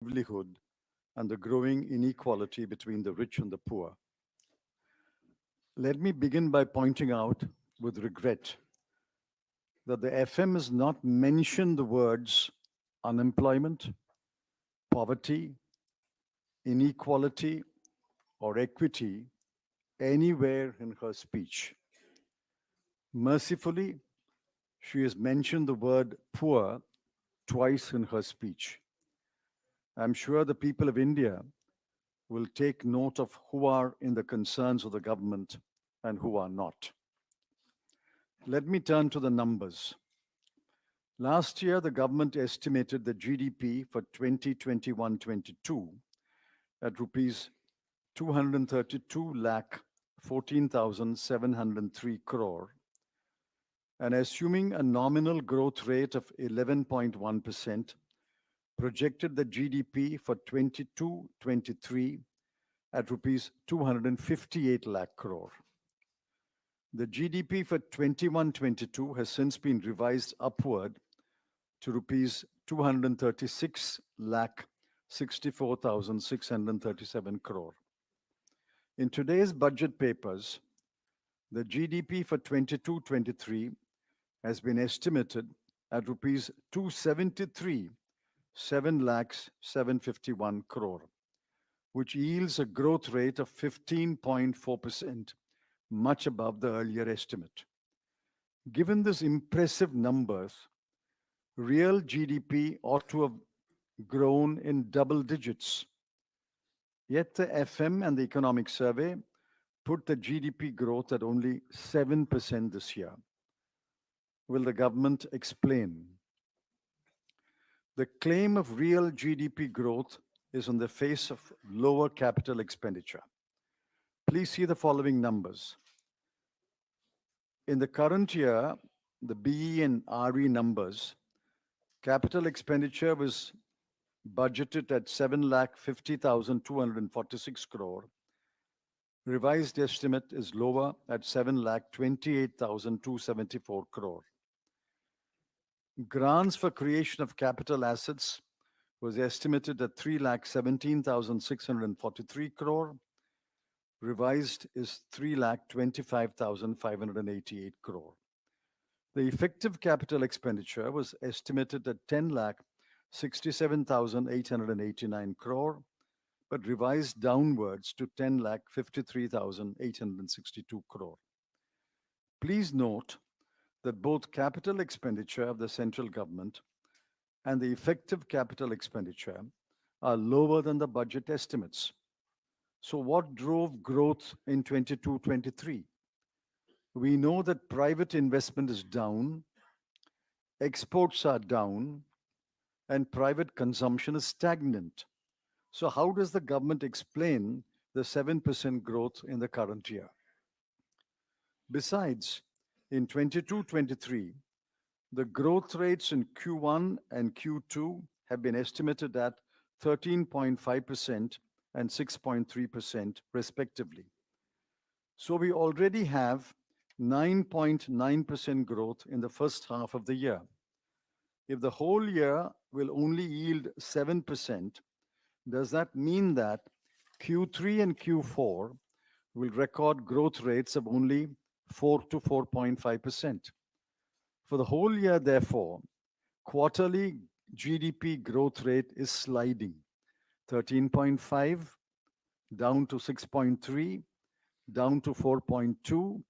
livelihood and the growing inequality between the rich and the poor. Let me begin by pointing out with regret that the FM has not mentioned the words unemployment, poverty, inequality, or equity anywhere in her speech. Mercifully, she has mentioned the word poor twice in her speech. I'm sure the people of India will take note of who are in the concerns of the government and who are not. Let me turn to the numbers. Last year, the government estimated the GDP for 2021-22 at rupees 232 lakh 14,703 crore, and assuming a nominal growth rate of 11.1%, projected the GDP for 22-23 at rupees 258 lakh crore. The GDP for 21-22 has since been revised upward to rupees 236 lakh 64,637 crore. In today's budget papers, the GDP for 22-23 has been estimated at rupees 273 7 lakhs 751 crore, which yields a growth rate of 15.4%, much above the earlier estimate. Given these impressive numbers, real GDP ought to have grown in double digits. Yet the FM and the Economic Survey put the GDP growth at only 7% this year. Will the government explain? The claim of real GDP growth is on the face of lower capital expenditure. Please see the following numbers. In the current year, the BE and RE numbers, capital expenditure was budgeted at 7,50,246 crore. Revised estimate is lower at 7,28,274 crore. Grants for creation of capital assets was estimated at 3,17,643 crore. Revised is 3,25,588 crore. The effective capital expenditure was estimated at 10,67,889 crore, but revised downwards to 10,53,862 crore. Please note that both capital expenditure of the central government and the effective capital expenditure are lower than the budget estimates. So what drove growth in 22-23? We know that private investment is down, exports are down, and private consumption is stagnant. So how does the government explain the 7% growth in the current year? Besides, in 22-23, the growth rates in Q1 and Q2 have been estimated at 13.5% and 6.3% respectively. So we already have 9.9% growth in the first half of the year. If the whole year will only yield 7%, does that mean that Q3 and Q4 will record growth rates of only 4 to 4.5%? For the whole year, therefore, quarterly GDP growth rate is sliding 13.5 down to 6.3, down to 4.2,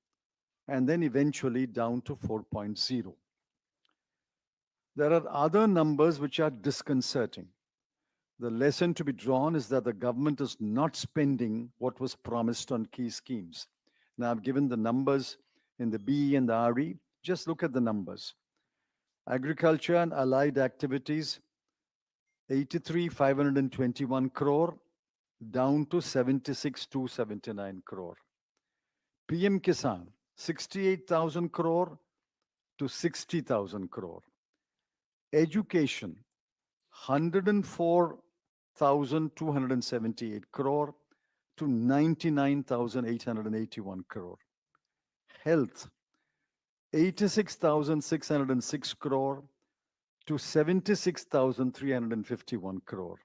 and then eventually down to 4.0. There are other numbers which are disconcerting. The lesson to be drawn is that the government is not spending what was promised on key schemes. Now, I've given the numbers in the BE and the RE. Just look at the numbers. Agriculture and allied activities, 83,521 crore, down to 76,279 crore. PM Kisan, 68,000 crore to 60,000 crore. Education, 104,278 crore to 99,881 crore. Health, 86,606 crore to 76,351 crore.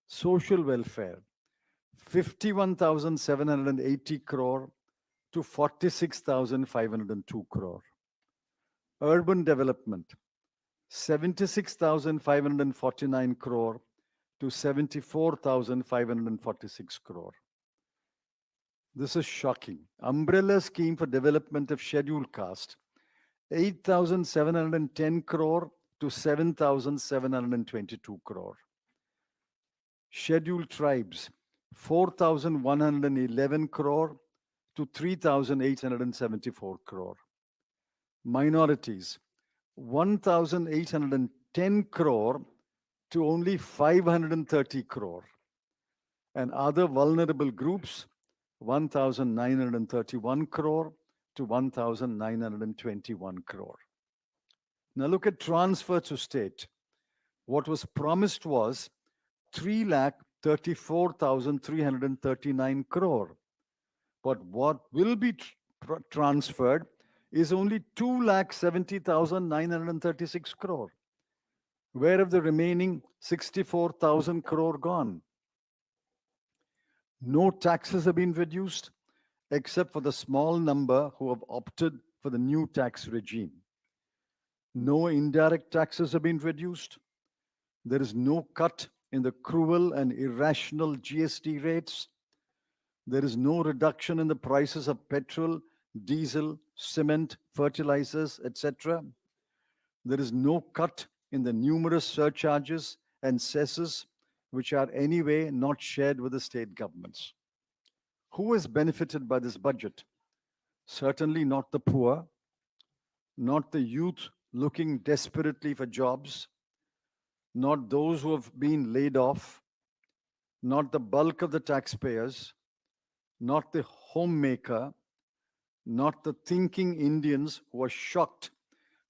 Social welfare, 51,780 crore to 46,502 crore. Urban development, 76,549 crore to 74,546 crore. This is shocking. Umbrella scheme for development of scheduled caste, 8,710 crore to 7,722 crore. Scheduled tribes, 4,111 crore to 3,874 crore. Minorities, 1,810 crore to only 530 crore. And other vulnerable groups, 1,931 crore to 1,921 crore. Now look at transfer to state. What was promised was 3,34,339 crore. But what will be transferred is only 2,70,936 crore. Where have the remaining 64,000 crore gone? No taxes have been reduced, except for the small number who have opted for the new tax regime. No indirect taxes have been reduced. There is no cut in the cruel and irrational GST rates. There is no reduction in the prices of petrol, diesel, cement, fertilizers, etc. There is no cut in the numerous surcharges and cesses which are anyway not shared with the state governments. Who has benefited by this budget? Certainly not the poor, not the youth looking desperately for jobs, not those who have been laid off, not the bulk of the taxpayers, not the homemaker, not the thinking Indians who are shocked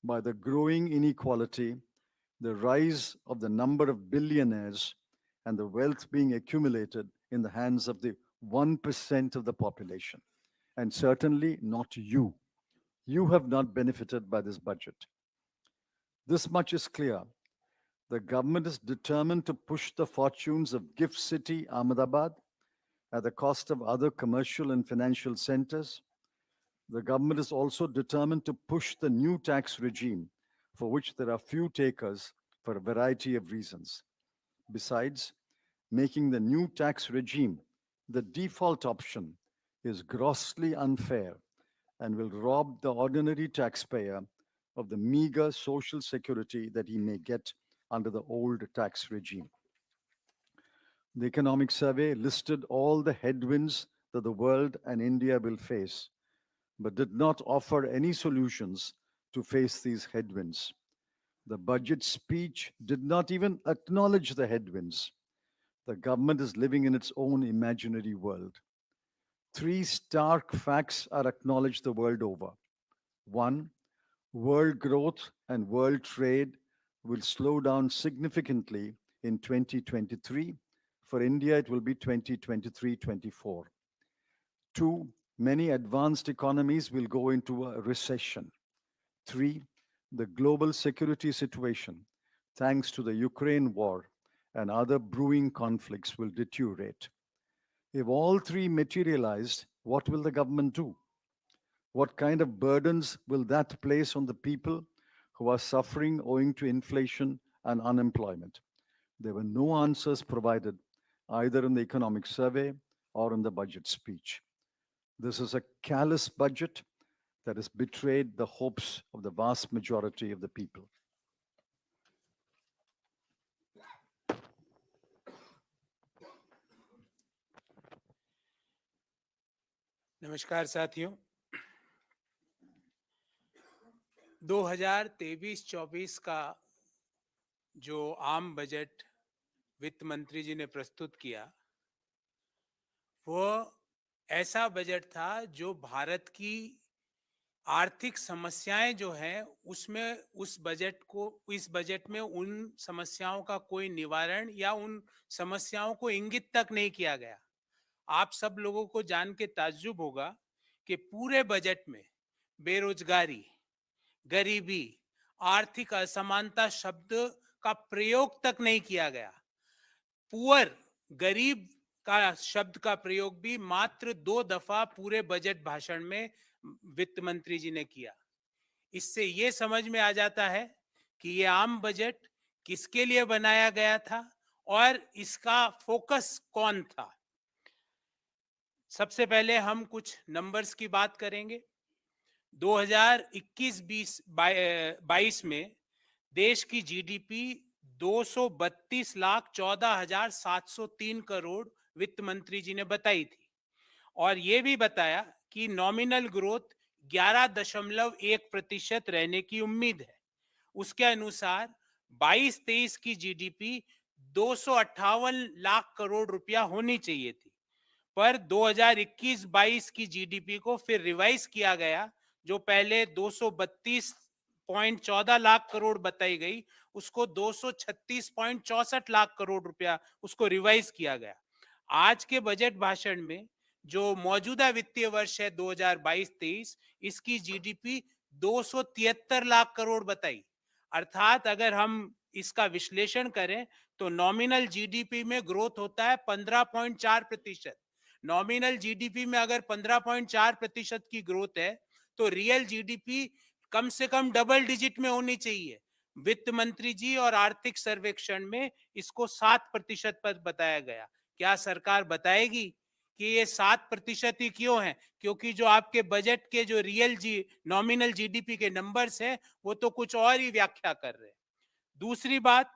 by the growing inequality, the rise of the number of billionaires, and the wealth being accumulated in the hands of the 1% of the population. And certainly not you. You have not benefited by this budget. This much is clear. The government is determined to push the fortunes of gift city Ahmedabad at the cost of other commercial and financial centers. The government is also determined to push the new tax regime, for which there are few takers for a variety of reasons. Besides, making the new tax regime the default option is grossly unfair and will rob the ordinary taxpayer of the meager social security that he may get under the old tax regime. The Economic Survey listed all the headwinds that the world and India will face, but did not offer any solutions to face these headwinds. The budget speech did not even acknowledge the headwinds. The government is living in its own imaginary world. Three stark facts are acknowledged the world over. One, world growth and world trade will slow down significantly in 2023. For India, it will be 2023-24. Two, many advanced economies will go into a recession. Three, the global security situation, thanks to the Ukraine war and other brewing conflicts, will deteriorate. If all three materialized, what will the government do? What kind of burdens will that place on the people who are suffering owing to inflation and unemployment? There were no answers provided either in the economic survey or in the budget speech. This is a callous budget that has betrayed the hopes of the vast majority of the people. नमस्कार साथियों, 2023-24 का जो आम budget वित्त मंत्री जी ने प्रस्तुत किया, वह ऐसा बजट था जो भारत की आर्थिक समस्याएं जो हैं उसमें इस बजट में उन समस्याओं का कोई निवारण या उन समस्याओं को इंगित तक नहीं किया गया। आप सब लोगों को जान के ताज्जुब होगा कि पूरे बजट में बेरोजगारी, गरीबी, आर्थिक असमानता शब्द का प्रयोग तक नहीं किया गया। पुअर गरीब का शब्द का प्रयोग भी मात्र 2 दफा पूरे बजट भाषण में वित्त मंत्री जी ने किया। इससे ये समझ में आ जाता है कि ये आम बजट किसके लिए बनाया गया था और इसका फोकस कौन था। सबसे पहले हम कुछ नंबर्स की बात करेंगे। 2021-22 में देश की जीडीपी 232,14,703 करोड़ वित्त मंत्री जी ने बताई थी और ये भी बताया कि नॉमिनल ग्रोथ 11.1% रहने की उम्मीद है। उसके अनुसार 22-23 की जीडीपी 258 लाख करोड़ रुपया होनी चाहिए थी, पर 2021-22 की जीडीपी को फिर रिवाइज किया गया। जो पहले 232.14 लाख करोड़ बताई गई, उसको 236.64 लाख करोड़ रुपया उसको रिवाइज किया गया। आज के बजट भाषण में जो मौजूदा वित्तीय वर्ष है 2022-23, इसकी जीडीपी 273 लाख करोड़ बताई। अर्थात अगर हम इसका विश्लेषण करें तो नॉमिनल जीडीपी में ग्रोथ होता है 15.4%। नॉमिनल जीडीपी में अगर 15.4% की ग्रोथ है तो रियल जीडीपी कम से कम डबल डिजिट में होनी चाहिए। वित्त मंत्री जी और आर्थिक सर्वेक्षण में इसको 7% पर बताया गया। क्या सरकार बताएगी कि ये 7% ही क्यों है? क्योंकि जो आपके बजट के जो रियल नॉमिनल जीडीपी के नंबर्स हैं वो तो कुछ और ही व्याख्या कर रहे हैं। दूसरी बात,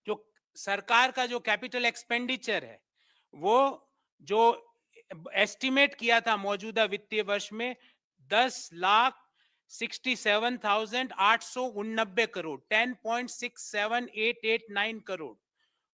जो सरकार का जो कैपिटल एक्सपेंडिचर है वो जो एस्टिमेट किया था मौजूदा वित्तीय वर्ष में 10,67,889 करोड़, 10.678889 करोड़,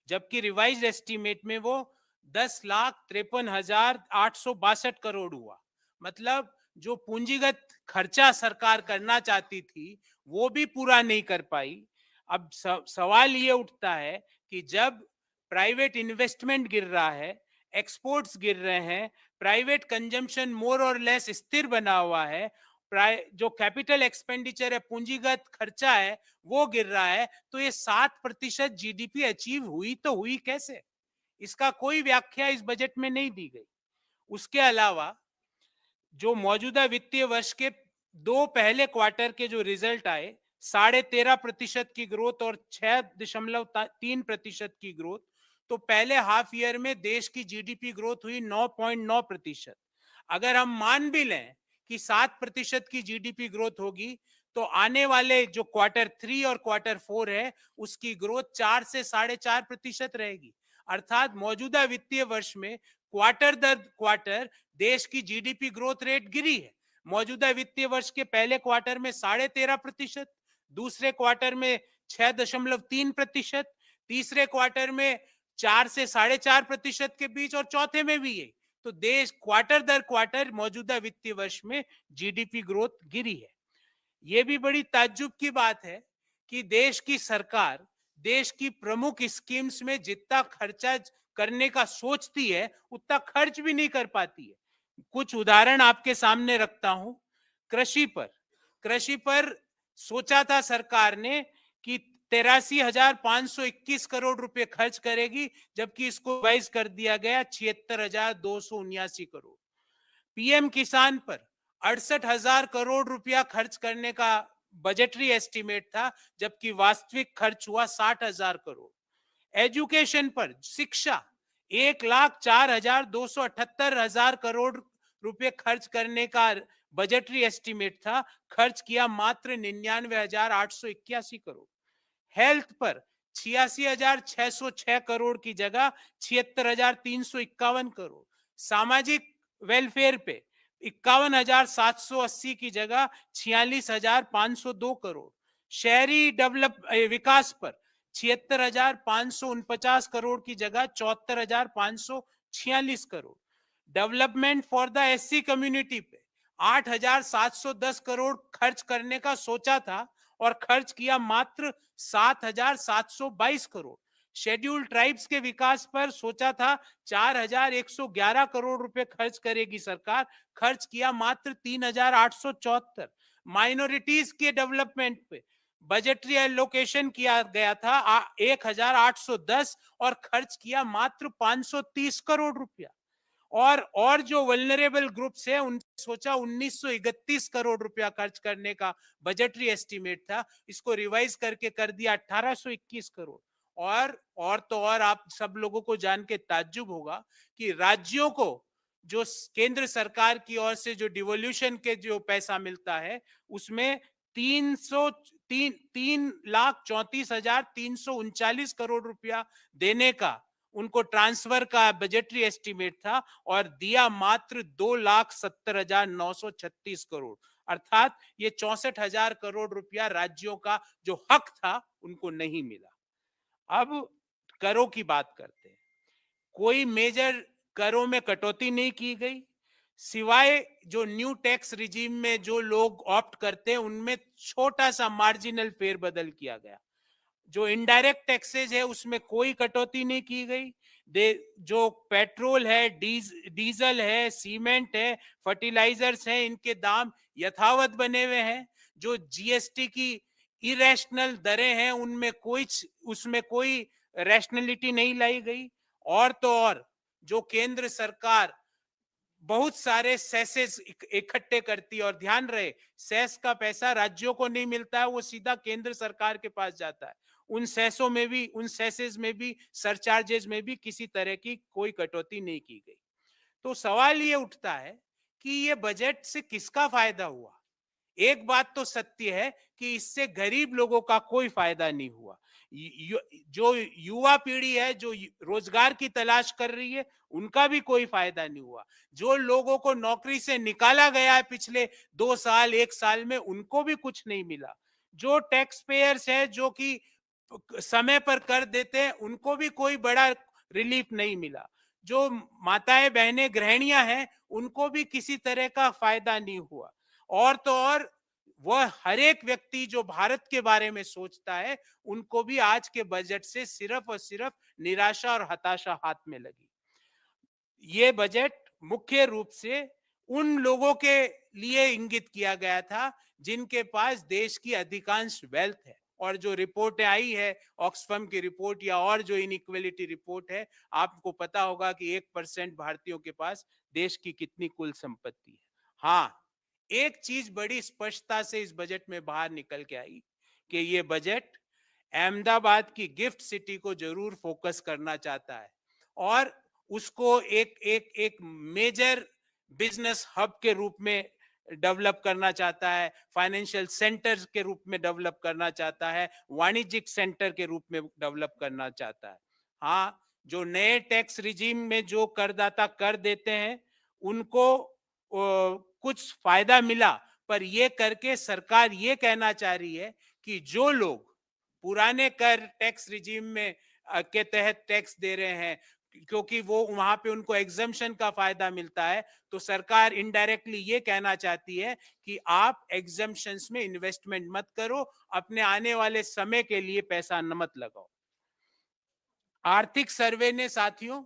जबकि रिवाइज एस्टिमेट में वो 10,53,862 करोड़ हुआ। मतलब जो पूंजीगत खर्चा सरकार करना चाहती थी वो भी पूरा नहीं कर पाई। अब सवाल ये उठता है कि जब प्राइवेट इन्वेस्टमेंट गिर रहा है, एक्सपोर्ट्स गिर रहे हैं, प्राइवेट कंजम्पशन मोर और लेस स्थिर बना हुआ है, जो कैपिटल एक्सपेंडिचर है, पूंजीगत खर्चा है, वो गिर रहा है, तो ये 7% जीडीपी अचीव हुई तो हुई कैसे? इसका कोई व्याख्या इस बजट में नहीं दी गई। उसके अलावा जो मौजूदा वित्तीय वर्ष के 2 पहले क्वार्टर के जो रिजल्ट आए, 13.5% की ग्रोथ और 6.3% की ग्रोथ, तो पहले हाफ ईयर में देश की जीडीपी ग्रोथ हुई 9.9%। अगर हम मान भी लें कि 7% की जीडीपी ग्रोथ होगी तो आने वाले जो क्वार्टर 3 और क्वार्टर 4 है उसकी ग्रोथ 4 से 4.5% रहेगी। अर्थात मौजूदा वित्तीय वर्ष में क्वार्टर दर क्वार्टर देश की जीडीपी ग्रोथ रेट गिरी है। मौजूदा वित्तीय वर्ष के पहले क्वार्टर में 13.5%, दूसरे क्वार्टर में 6.3%, तीसरे क्वार्टर में 4 से 4.5% के बीच और चौथे में भी यही। तो देश क्वार्टर दर क्वार्टर मौजूदा वित्तीय वर्ष में जीडीपी ग्रोथ गिरी है। यह भी बड़ी ताज्जुब की बात है कि देश की सरकार देश की प्रमुख स्कीम्स में जितना खर्चा करने का सोचती है उतना खर्च भी नहीं कर पाती है। कुछ उदाहरण आपके सामने रखता हूं। कृषि पर सोचा था सरकार ने कि 83,521 करोड़ रुपए खर्च करेगी, जबकि इसको रिवाइज कर दिया गया 76,279 करोड़। पीएम किसान पर 68,000 करोड़ रुपया खर्च करने का बजटरी एस्टीमेट था, जबकि वास्तविक खर्च हुआ 60,000 करोड़। एजुकेशन पर शिक्षा 1,04,278 करोड़ रुपए खर्च करने का बजटरी एस्टीमेट था, खर्च किया मात्र 99,881 करोड़। हेल्थ पर 86,606 करोड़ की जगह 76,351 करोड़। सामाजिक वेलफेयर पे 51,780 की जगह 46,502 करोड़। शहरी विकास पर 76,549 करोड़ की जगह 74,546 crore. Development for the SC community पे 8,710 करोड़ खर्च करने का सोचा था और खर्च किया मात्र 7,722 करोड़। शेड्यूल ट्राइब्स के विकास पर सोचा था 4,111 करोड़ रुपए खर्च करेगी सरकार, खर्च किया मात्र 3,874। माइनॉरिटीज के डेवलपमेंट पे बजटरी एलोकेशन किया गया था 1810 और खर्च किया मात्र 530 करोड़ रुपया। और जो वल्नरेबल ग्रुप्स है उन सोचा 1931 करोड़ रुपया खर्च करने का बजटरी एस्टीमेट था, इसको रिवाइज करके कर दिया 1821 करोड़। और आप सब लोगों को जान के ताज्जुब होगा कि राज्यों को जो केंद्र सरकार की ओर से जो डिवोल्यूशन के जो पैसा मिलता है उसमें 3,34,339 करोड़ रुपया देने का उनको ट्रांसफर का बजटरी एस्टीमेट था और दिया मात्र 2,70,936 करोड़। अर्थात ये 64,000 करोड़ रुपया राज्यों का जो हक था उनको नहीं मिला। अब करों की बात करते हैं। कोई मेजर करों में कटौती नहीं की गई, सिवाय जो न्यू टैक्स रिजीम में जो लोग ऑप्ट करते हैं उनमें छोटा सा मार्जिनल फेरबदल किया गया। जो इनडायरेक्ट टैक्सेज है उसमें कोई कटौती नहीं की गई। जो पेट्रोल है, डीजल है, सीमेंट है, फर्टिलाइजर्स है, इनके दाम यथावत बने हुए हैं। जो जीएसटी की इरेशनल दरें हैं उसमें कोई रैशनलिटी नहीं लाई गई। और तो और जो केंद्र सरकार बहुत सारे सेसेस इकट्ठे करती है, और ध्यान रहे सेस का पैसा राज्यों को नहीं मिलता है, वो सीधा केंद्र सरकार के पास जाता है। उन सेसेस में भी सरचार्जेस में भी किसी तरह की कोई कटौती नहीं की गई। तो सवाल ये उठता है कि ये बजट से किसका फायदा हुआ। एक बात तो सत्य है कि इससे गरीब लोगों का कोई फायदा नहीं हुआ। जो युवा पीढ़ी है जो रोजगार की तलाश कर रही है उनका भी कोई फायदा नहीं हुआ। जो लोगों को नौकरी से निकाला गया है पिछले 2 साल 1 साल में उनको भी कुछ नहीं मिला। जो टैक्स पेयर्स है जो कि समय पर कर देते हैं उनको भी कोई बड़ा रिलीफ नहीं मिला। जो माताएं बहनें गृहिणियां हैं उनको भी किसी तरह का फायदा नहीं हुआ। और तो और वह हर एक व्यक्ति जो भारत के बारे में सोचता है उनको भी आज के बजट से सिर्फ और सिर्फ निराशा और हताशा हाथ में लगी। ये बजट मुख्य रूप से उन लोगों के लिए इंगित किया गया था जिनके पास देश की अधिकांश वेल्थ है। और जो रिपोर्ट आई है ऑक्सफैम की रिपोर्ट या और जो इनइक्वालिटी रिपोर्ट है, आपको पता होगा कि 1% भारतीयों के पास देश की कितनी कुल संपत्ति है। हाँ, एक चीज बड़ी स्पष्टता से इस बजट में बाहर निकल के आई कि ये बजट अहमदाबाद की गिफ्ट सिटी को जरूर फोकस करना चाहता है और उसको एक मेजर बिजनेस हब के रूप में डेवलप करना चाहता है, फाइनेंशियल सेंटर के रूप में डेवलप करना चाहता है, वाणिज्यिक सेंटर के रूप में डेवलप करना चाहता है। हाँ, जो नए टैक्स रिजीम में जो करदाता कर देते हैं उनको कुछ फायदा मिला, पर ये करके सरकार ये कहना चाह रही है कि जो लोग पुराने कर टैक्स रिजीम में के तहत टैक्स दे रहे हैं क्योंकि वो वहां पे उनको एग्जम्पशन का फायदा मिलता है, तो सरकार इनडायरेक्टली ये कहना चाहती है कि आप एग्जम्पशंस में इन्वेस्टमेंट मत करो, अपने आने वाले समय के लिए पैसा मत लगाओ। आर्थिक सर्वे ने साथियों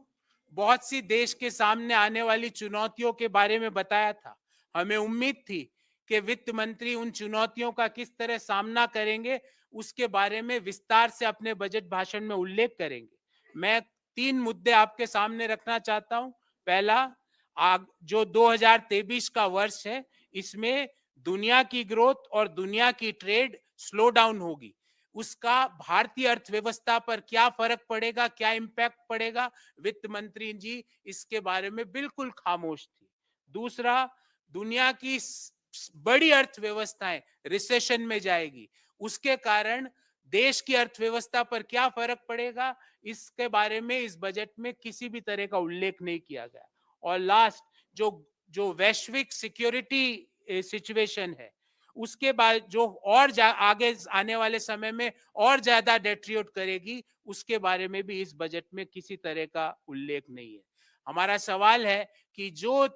बहुत सी देश के सामने आने वाली चुनौतियों के बारे में बताया था। हमें उम्मीद थी कि वित्त मंत्री उन चुनौतियों का किस तरह सामना करेंगे उसके बारे में विस्तार से अपने बजट भाषण में उल्लेख करेंगे। मैं 3 मुद्दे आपके सामने रखना चाहता हूं। पहला, जो 2023 का वर्ष है इसमें दुनिया की ग्रोथ और दुनिया की ट्रेड स्लो डाउन होगी, उसका भारतीय अर्थव्यवस्था पर क्या फर्क पड़ेगा, क्या इंपैक्ट पड़ेगा, वित्त मंत्री जी इसके बारे में बिल्कुल खामोश थी। दूसरा, दुनिया की बड़ी अर्थव्यवस्थाएं रिसेशन में जाएगी, उसके कारण देश की अर्थव्यवस्था पर क्या फर्क पड़ेगा इसके बारे में इस बजट में किसी भी तरह का उल्लेख नहीं किया गया। और लास्ट, जो वैश्विक सिक्योरिटी सिचुएशन है उसके बाद जो और आगे आने वाले समय में और ज्यादा डेट्रियोट करेगी उसके बारे में भी इस बजट में किसी तरह का उल्लेख नहीं है। हमारा सवाल है कि जो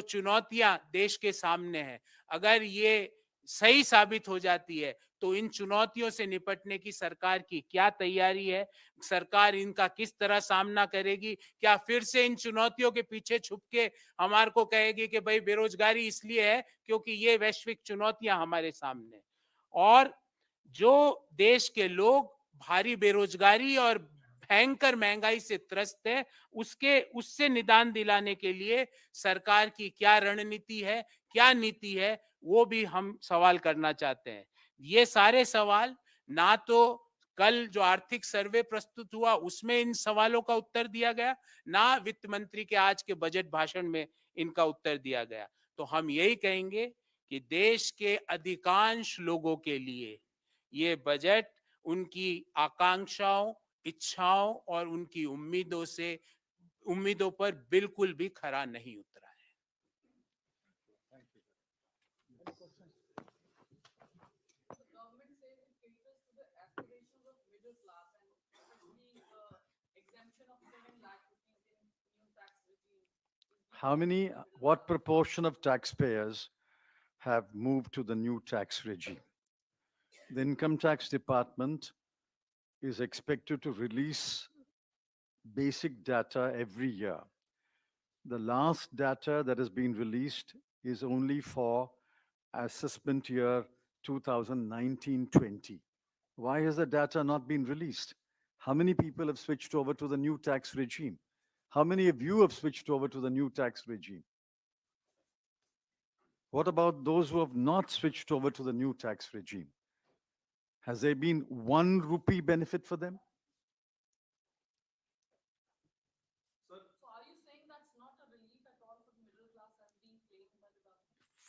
चुनौतियां देश के सामने हैं अगर ये सही साबित हो जाती है तो इन चुनौतियों से निपटने की सरकार की क्या तैयारी है, सरकार इनका किस तरह सामना करेगी। क्या फिर से इन चुनौतियों के पीछे छुप के हमारे को कहेगी कि भाई बेरोजगारी इसलिए है क्योंकि ये वैश्विक चुनौतियां हमारे सामने। और जो देश के लोग भारी बेरोजगारी और भयंकर महंगाई से त्रस्त है, उससे निदान दिलाने के लिए सरकार की क्या रणनीति है, क्या नीति है, वो भी हम सवाल करना चाहते हैं। ये सारे सवाल ना तो कल जो आर्थिक सर्वे प्रस्तुत हुआ उसमें इन सवालों का उत्तर दिया गया, ना वित्त मंत्री के आज के बजट भाषण में इनका उत्तर दिया गया। तो हम यही कहेंगे कि देश के अधिकांश लोगों के लिए ये बजट उनकी आकांक्षाओं, इच्छाओं और उनकी उम्मीदों पर बिल्कुल भी खरा नहीं उतरा है। What proportion of taxpayers have moved to the new tax regime? The Income Tax Department is expected to release basic data every year. The last data that has been released is only for assessment year 2019-20. Why has the data not been released? How many people have switched over to the new tax regime? How many of you have switched over to the new tax regime? What about those who have not switched over to the new tax regime? Has there been 1 rupee benefit for them?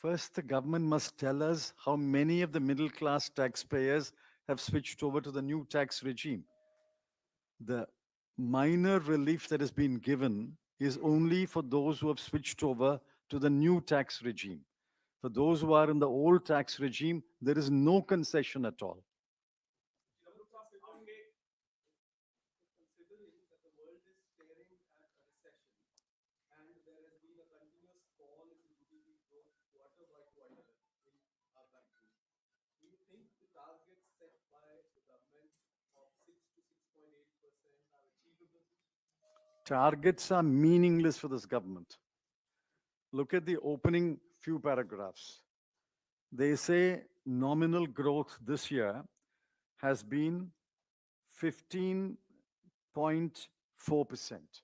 First, the government must tell us how many of the middle class taxpayers have switched over to the new tax regime. The minor relief that has been given is only for those who have switched over to the new tax regime. For those who are in the old tax regime, there is no concession at all. Targets are meaningless for this government. Look at the opening few paragraphs. They say nominal growth this year has been 15.4%.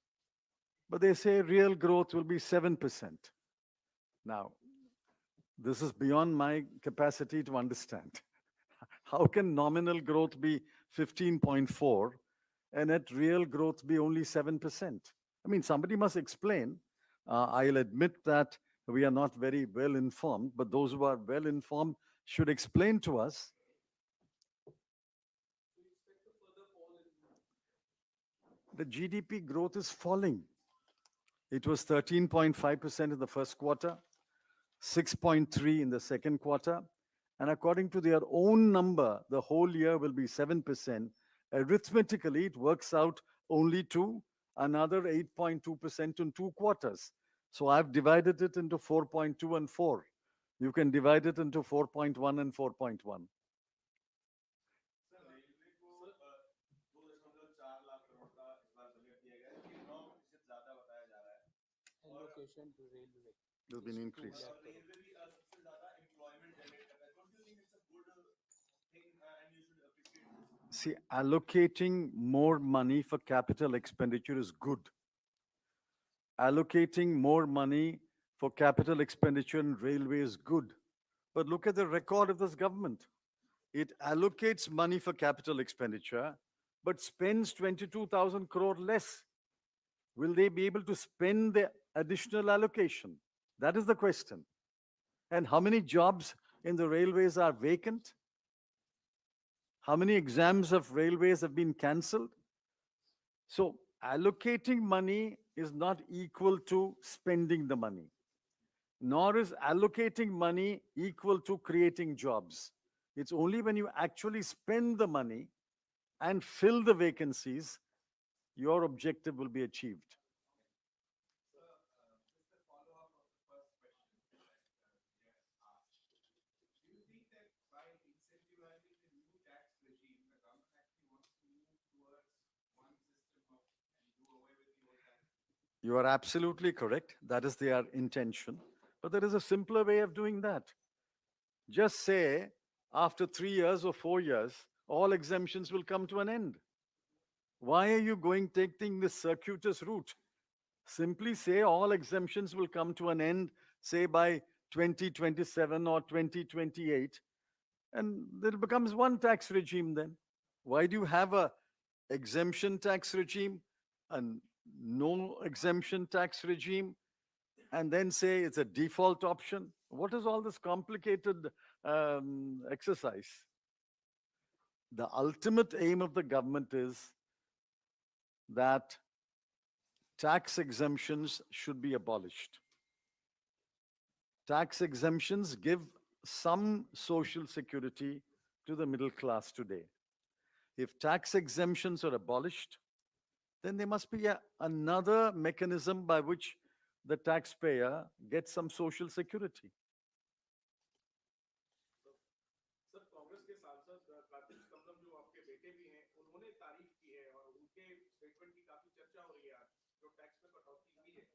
But they say real growth will be 7%. Now, this is beyond my capacity to understand. How can nominal growth be 15.4 and net real growth be only 7%? I mean, somebody must explain. I'll admit that we are not very well informed, but those who are well informed should explain to us. The GDP growth is falling. It was 13.5% in the first quarter, 6.3 in the second quarter, and according to their own number, the whole year will be 7%. Arithmetically, it works out only to another 8.2% in 2 quarters. So I've divided it into 4.2 and 4. You can divide it into 4.1 and 4.1. There's been increase. See, allocating more money for capital expenditure is good. Allocating more money for capital expenditure in railway is good. But look at the record of this government. It allocates money for capital expenditure, but spends 22,000 crore less. Will they be able to spend the additional allocation? That is the question. And how many jobs in the railways are vacant? How many exams of railways have been cancelled? So allocating money is not equal to spending the money, nor is allocating money equal to creating jobs. It's only when you actually spend the money and fill the vacancies, your objective will be achieved. You are absolutely correct. That is their intention. But there is a simpler way of doing that. Just say after 3 years or 4 years, all exemptions will come to an end. Why are you taking this circuitous route? Simply say all exemptions will come to an end, say by 2027 or 2028, and it becomes one tax regime then. Why do you have a exemption tax regime and no exemption tax regime, and then say it's a default option? What is all this complicated exercise? The ultimate aim of the government is that tax exemptions should be abolished. Tax exemptions give some social security to the middle class today. If tax exemptions are abolished, then there must be another mechanism by which the taxpayer gets some social security. Sir Congress के सांसद कार्तिक चिदम्बरम जो आपके बेटे भी हैं उन्होंने तारीफ की है और उनके स्टेटमेंट की काफी चर्चा हो रही है आज जो टैक्स में कटौती हुई है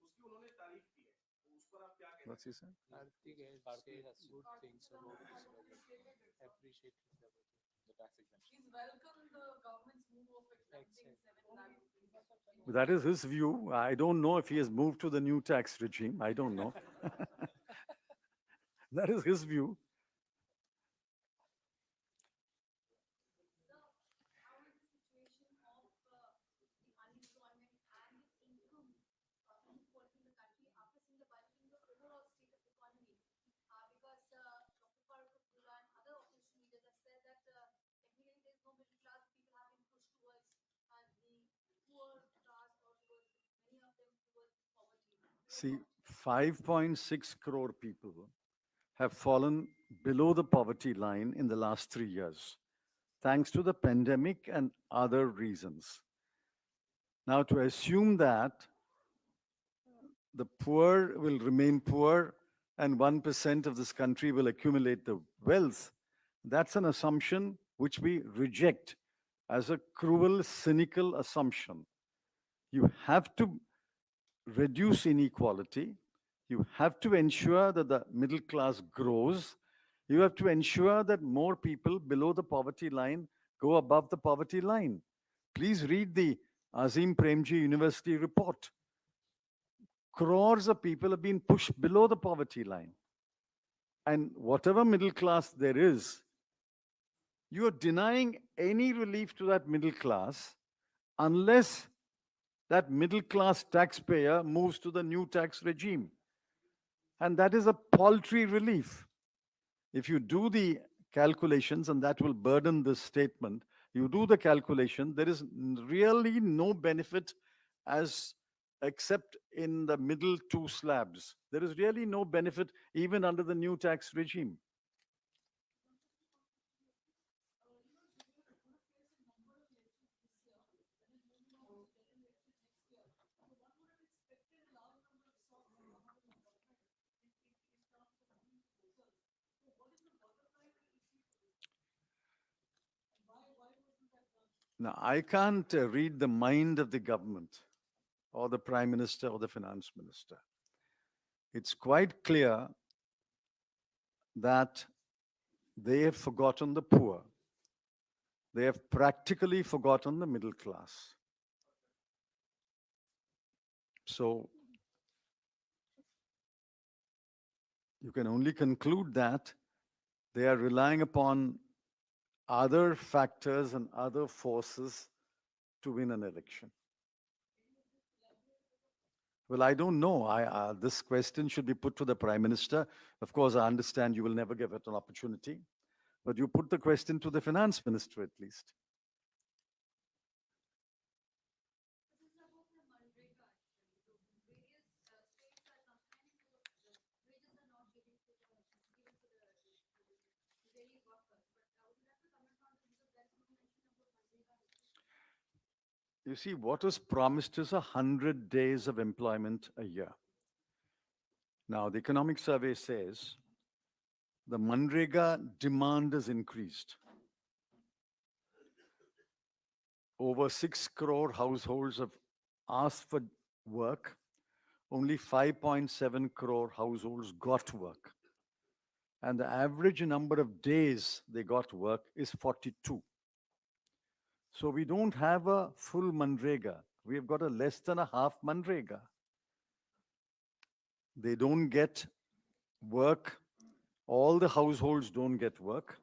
उसकी उन्होंने तारीफ की है तो उस पर आप क्या कहते हैं? What's he saying? Karthik has said good things about this budget. Appreciate the budget. The tax exemption. He's welcomed the government's move of exempting 7 lakh rupees. That is his view. I don't know if he has moved to the new tax regime. I don't know. That is his view. How is the situation of the unemployment and income inequality in the country after seeing the budget in the overall state of the economy? Because Dr. Farooq Abdullah and other opposition leaders have said that technically there's no middle class, people have been pushed towards the poor class or towards many of them towards poverty. See, 5.6 crore people have fallen below the poverty line in the last 3 years, thanks to the pandemic and other reasons. Now, to assume that the poor will remain poor and 1% of this country will accumulate the wealth, that's an assumption which we reject as a cruel, cynical assumption. You have to reduce inequality. You have to ensure that the middle class grows. You have to ensure that more people below the poverty line go above the poverty line. Please read the Azim Premji University report. Crores of people have been pushed below the poverty line. And whatever middle class there is, you are denying any relief to that middle class unless that middle class taxpayer moves to the new tax regime. And that is a paltry relief. If you do the calculations, and that will burden this statement, you do the calculation, there is really no benefit except in the middle two slabs. There is really no benefit even under the new tax regime. Now, I can't read the mind of the government or the prime minister or the finance minister. It's quite clear that they have forgotten the poor. They have practically forgotten the middle class. So you can only conclude that they are relying upon other factors and other forces to win an election. Well, I don't know. This question should be put to the Prime Minister. Of course, I understand you will never give it an opportunity, but you put the question to the Finance Minister at least. This is about the Manrega actually. So various states are complaining because the wages are not given to the daily workers. But would you like to comment on this because there's no mention about Manrega? You see, what was promised is 100 days of employment a year. Now, the economic survey says the Manrega demand has increased. Over 6 crore households have asked for work. Only 5.7 crore households got work. and the average number of days they got work is 42. So we don't have a full Manrega. We have got a less than a half Manrega. They don't get work. All the households don't get work.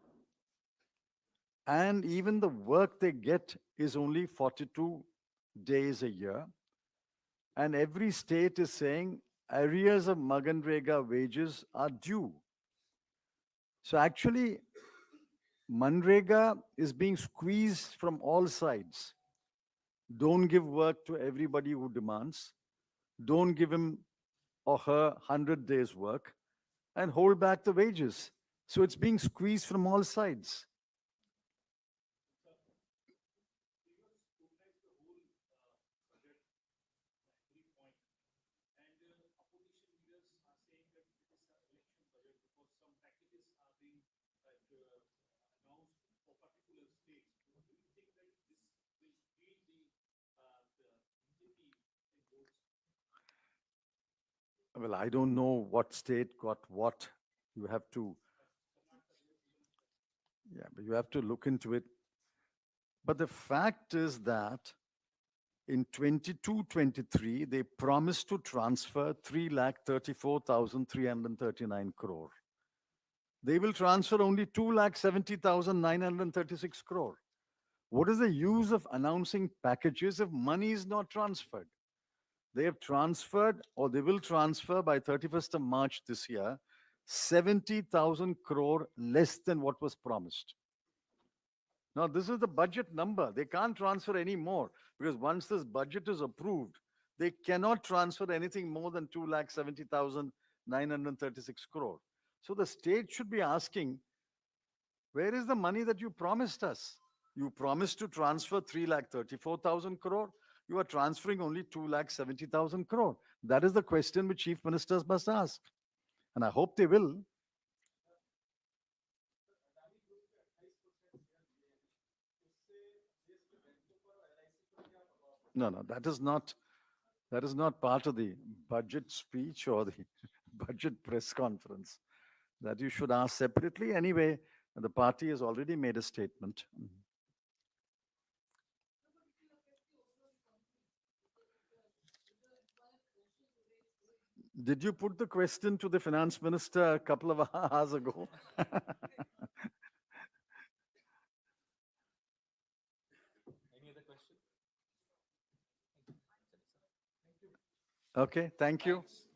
And even the work they get is only 42 days a year. And every state is saying arrears of Maganrega wages are due. So actually, Manrega is being squeezed from all sides. Don't give work to everybody who demands. Don't give him or her 100 days work and hold back the wages. So it's being squeezed from all sides. Well, I don't know what state got what. You have to, yeah, but you have to look into it. But the fact is that in 22-23, they promised to transfer 3,34,339 crore. They will transfer only 2,70,936 crore. What is the use of announcing packages if money is not transferred? They have transferred, or they will transfer by 31st of March this year, 70,000 crore less than what was promised. Now, this is the budget number. They can't transfer any more because once this budget is approved, they cannot transfer anything more than 2,70,936 crore. So the state should be asking, where is the money that you promised us? You promised to transfer 3,34,000 crore. You are transferring only 2,70,000 crore. That is the question which chief ministers must ask. And I hope they will. No, that is not part of the budget speech or the budget press conference. That you should ask separately. Anyway, the party has already made a statement. Did you put the question to the finance minister a couple of hours ago? Any other question? Okay, thank you. Thanks.